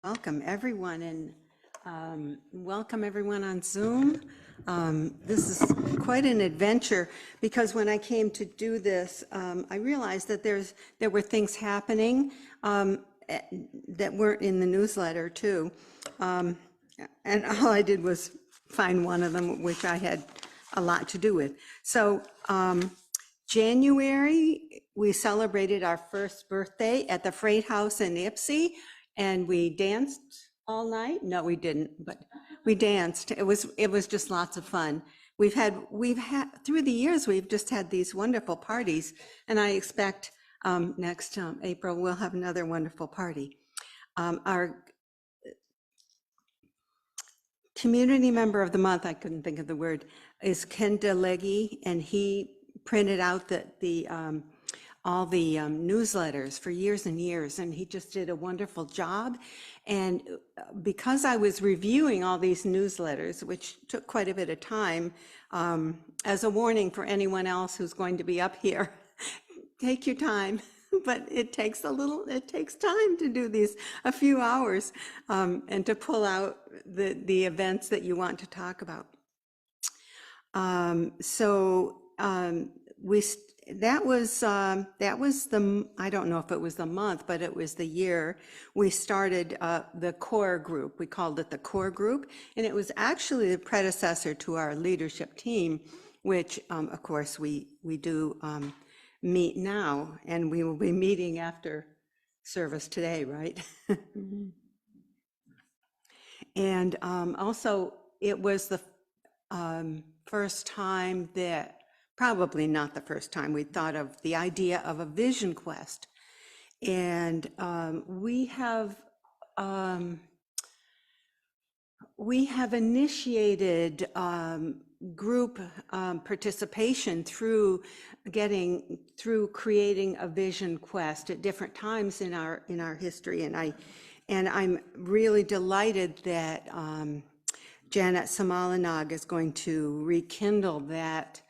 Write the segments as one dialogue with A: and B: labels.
A: Welcome everyone, and welcome everyone on Zoom. This is quite an adventure because when I came to do this, I realized that there were things happening that weren't in the newsletter too. And all I did was find one of them, which I had a lot to do with. So January, we celebrated our first birthday at the Freight House in Ipsy. And we danced all night. No, we didn't, but we danced. It was just lots of fun. We've had through the years, we've just had these wonderful parties, and I expect next April we'll have another wonderful party. Our community member of the month, I couldn't think of the word, is Ken DeLeggy, and he printed out all the newsletters for years and years, and he just did a wonderful job. And because I was reviewing all these newsletters, which took quite a bit of time, as a warning for anyone else who's going to be up here, take your time, but it takes time to do these, a few hours, and to pull out the events that you want to talk about. That was the, I don't know if it was the month, but it was the year we started the core group. We called it the core group, and it was actually the predecessor to our leadership team, which of course we do meet now, and we will be meeting after service today, right? And also it was the first time that, probably not the first time, we thought of the idea of a vision quest. And we have initiated group participation through creating a vision quest at different times in our history. And I'm really delighted that Janet Samalanag is going to rekindle that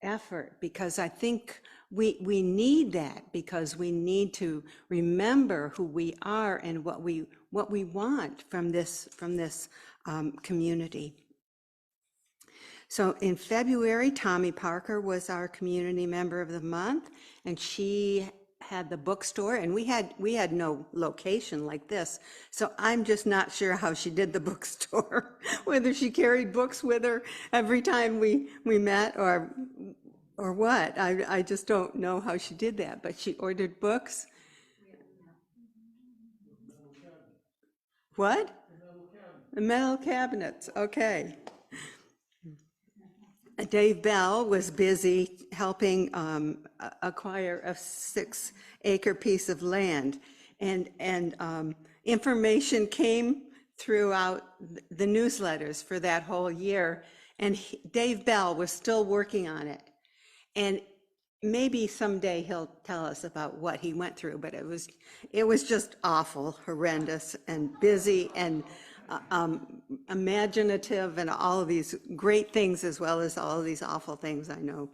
A: effort, because I think we need that, because we need to remember who we are and what we want from this community. So in February, Tommy Parker was our community member of the month, and she had the bookstore, and we had no location like this, so I'm just not sure how she did the bookstore, whether she carried books with her every time we met or what. I just don't know how she did that, but she ordered books. What? The metal cabinets. Okay. Dave Bell was busy helping acquire a 6-acre piece of land, and information came throughout the newsletters for that whole year, and Dave Bell was still working on it, and maybe someday he'll tell us about what he went through, but it was just awful, horrendous, and busy, and imaginative, and all of these great things, as well as all of these awful things, I know.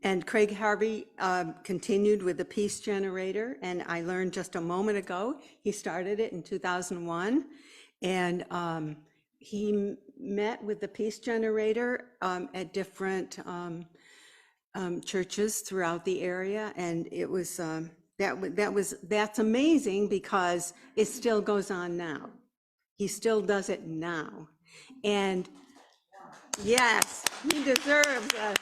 A: And Craig Harvey continued with the Peace Generator, and I learned just a moment ago, he started it in 2001, and he met with the Peace Generator at different churches throughout the area, and it was that's amazing, because it still goes on now. He still does it now, and yes, he deserves a.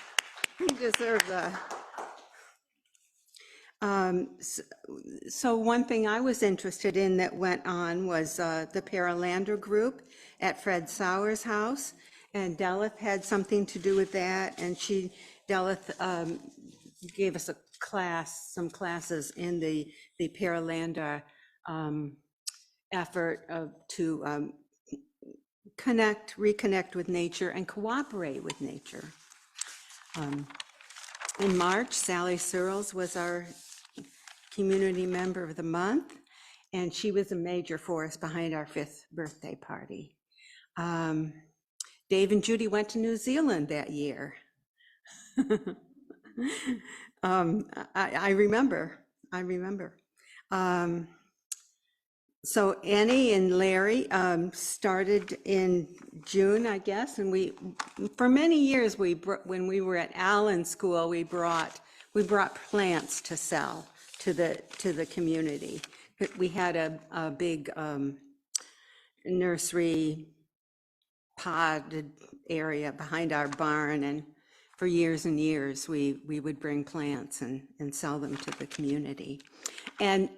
A: So one thing I was interested in that went on was the Paralander group at Fred Sauer's house, and Delith had something to do with that, and Delith gave us some classes in the Paralander effort to reconnect with nature and cooperate with nature. In March, Sally Searles was our community member of the month, and she was a major force behind our 5th birthday party. Dave and Judy went to New Zealand that year. I remember. So Annie and Larry started in June, I guess, and for many years, when we were at Allen School, we brought plants to sell to the community. We had a big nursery podded area behind our barn, and for years and years, we would bring plants and sell them to the community. And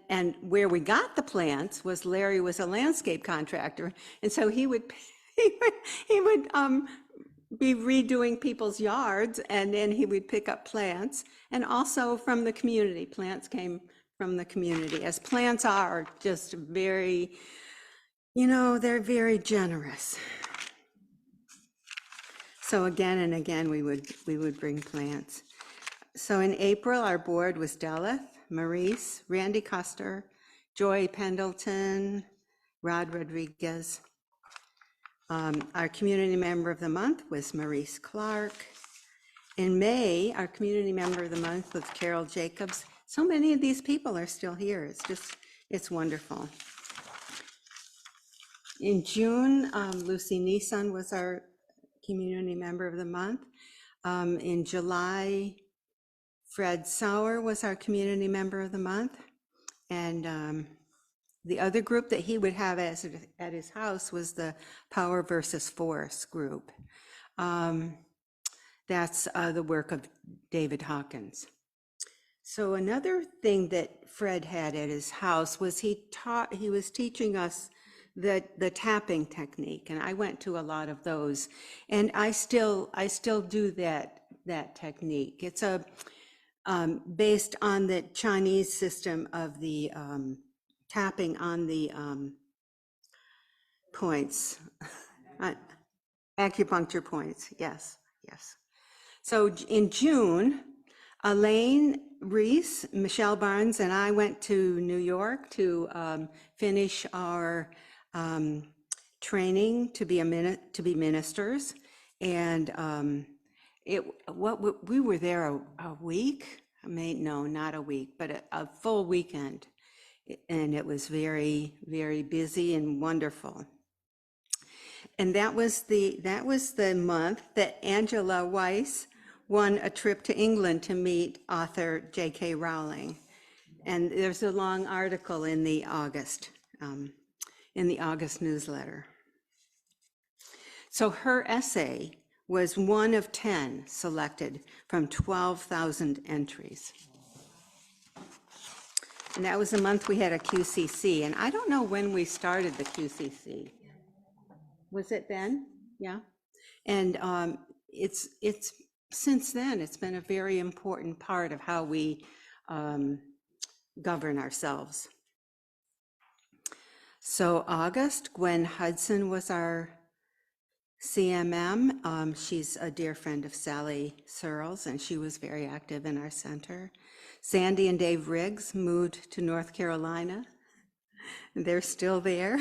A: where we got the plants was Larry was a landscape contractor, and so he would be redoing people's yards, and then he would pick up plants, and also from the community. Plants came from the community, as plants are just very, they're very generous. So again and again, we would bring plants. So in April, our board was Deleth, Maurice, Randy Custer, Joy Pendleton, Rod Rodriguez. Our community member of the month was Maurice Clark. In May, our community member of the month was Carol Jacobs. So many of these people are still here. It's wonderful. In June, Lucy Neeson was our community member of the month. In July, Fred Sauer was our community member of the month. And the other group that he would have at his house was the Power versus Force group. That's the work of David Hawkins. So another thing that Fred had at his house was he was teaching us the tapping technique, and I went to a lot of those, and I still do that technique. It's based on the Chinese system of the tapping on the points, acupuncture points. Yes. So in June, Elaine Reese, Michelle Barnes, and I went to New York to finish our training to be ministers, and we were there a week. No, not a week, but a full weekend, and it was very, very busy and wonderful. And that was the month that Angela Weiss won a trip to England to meet author J.K. Rowling, and there's a long article in the August newsletter. So her essay was one of 10 selected from 12,000 entries. And that was the month we had a QCC, and I don't know when we started the QCC. Was it then? Yeah. And it's since then, it's been a very important part of how we govern ourselves. So August, Gwen Hudson was our CMM. She's a dear friend of Sally Searles, and she was very active in our center. Sandy and Dave Riggs moved to North Carolina. They're still there.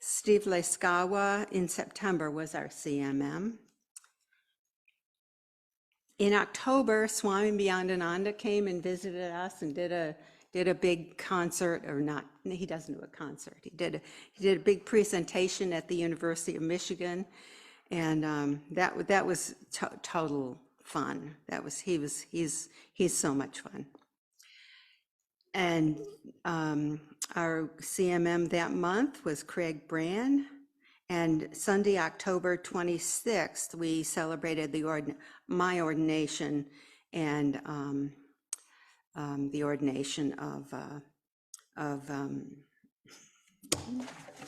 A: Steve Leskawa in September was our CMM. In October, Swami Beyondananda came and visited us and did a big concert, or not, he doesn't do a concert. He did a big presentation at the University of Michigan, and that was total fun. He's so much fun. And our CMM that month was Craig Brand, and Sunday, October 26th, we celebrated my ordination and the ordination of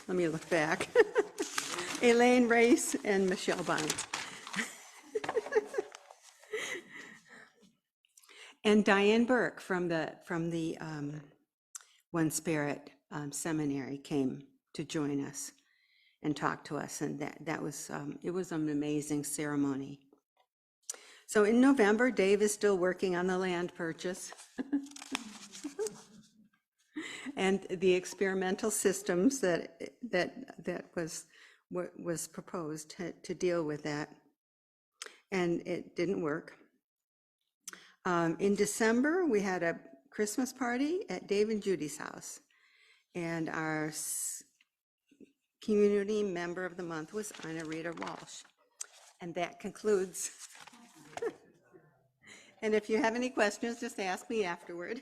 A: let me look back, Elaine Race and Michelle Barnes. And Diane Burke from the One Spirit Seminary came to join us and talk to us, and that was it was an amazing ceremony. So in November, Dave is still working on the land purchase and the experimental systems that was proposed to deal with that, and it didn't work. In December, we had a Christmas party at Dave and Judy's house. And our community member of the month was Anna Rita Walsh. And that concludes. And if you have any questions, just ask me afterward.